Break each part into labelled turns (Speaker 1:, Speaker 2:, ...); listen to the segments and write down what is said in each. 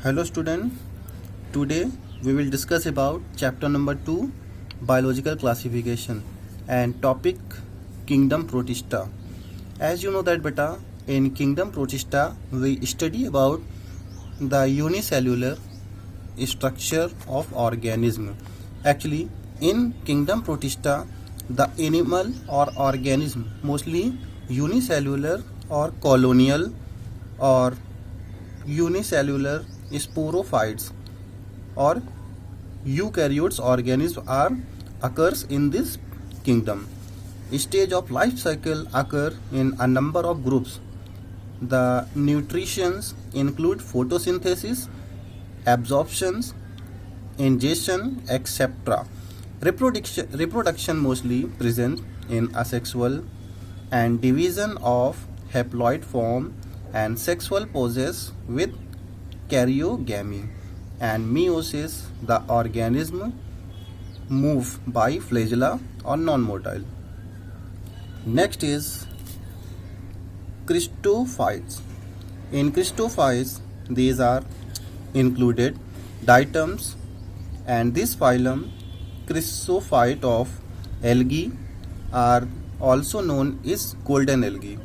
Speaker 1: Hello student, today we will discuss about chapter number 2 biological classification and topic kingdom protista. As you know that beta, in kingdom protista we study about the unicellular structure of organism. Actually in kingdom protista the animal or organism mostly unicellular or colonial or unicellular sporophytes or eukaryotes organism are occurs in this kingdom. Stage of life cycle occur in a number of groups. The nutritions include photosynthesis, absorptions, ingestion, etc. Reproduction mostly present in asexual and division of haploid form and sexual poses with karyogamy and meiosis. The organism move by flagella or non-motile. Next is Christophytes. In Christophytes, these are included diatoms, and this phylum Chrysophyte of algae are also known as golden algae.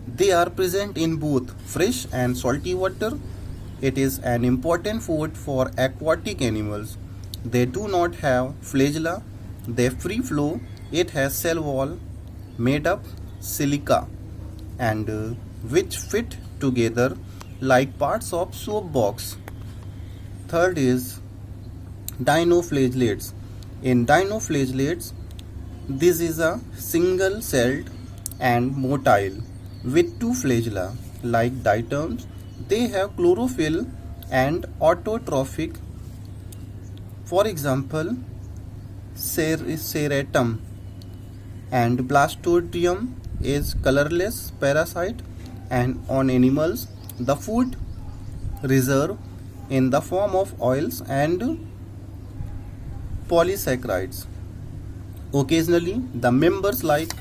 Speaker 1: They are present in both fresh and salty water. It is an important food for aquatic animals. They do not have flagella. They free flow. It has cell wall made up silica and which fit together like parts of soap box. Third is dinoflagellates. In dinoflagellates, this is a single celled and motile with two flagella. Like diatoms, they have chlorophyll and autotrophic. For example, Ceratum, and Blastodium is colorless parasite, and on animals the food reserve in the form of oils and polysaccharides. Occasionally the members like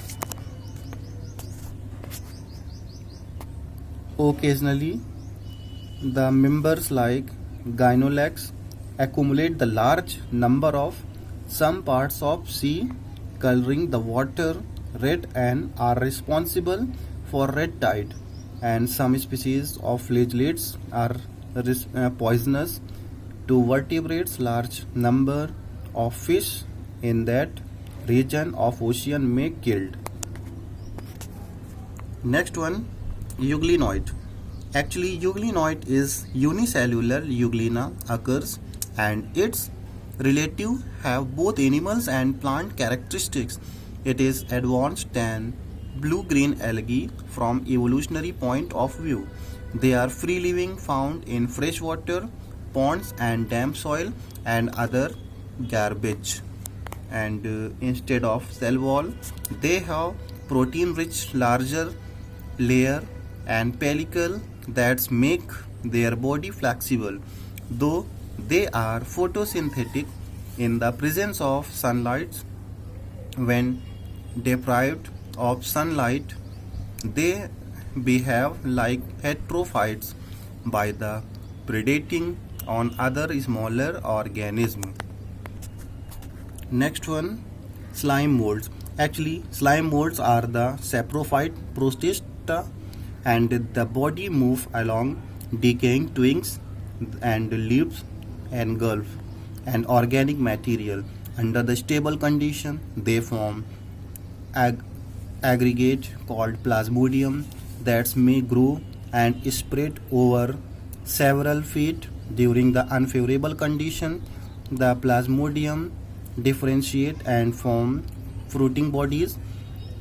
Speaker 1: Gynolax accumulate the large number of some parts of sea coloring the water red and are responsible for red tide, and some species of flagellates are poisonous to vertebrates. Large number of fish in that region of ocean may killed. Next one, euglenoid. Actually euglenoid is unicellular euglena occurs, and its relative have both animals and plant characteristics. It is advanced than blue-green algae from evolutionary point of view. They are free living, found in freshwater ponds and damp soil and other garbage, and instead of cell wall they have protein rich larger layer and pellicle that make their body flexible. Though they are photosynthetic in the presence of sunlight, when deprived of sunlight they behave like heterophytes by the predating on other smaller organisms. Next one, slime molds. Actually slime molds are the saprophyte protista, and the body move along decaying twigs and leaves engulf an organic material. Under the stable condition they form aggregate called plasmodium that may grow and spread over several feet. During the unfavorable condition the plasmodium differentiate and form fruiting bodies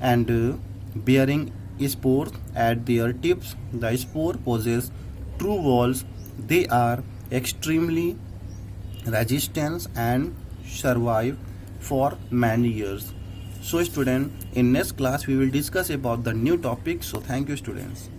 Speaker 1: and bearing spores at their tips. The spore possess true walls. They are extremely resistant and survive for many years. So student, in next class we will discuss about the new topic. So thank you students.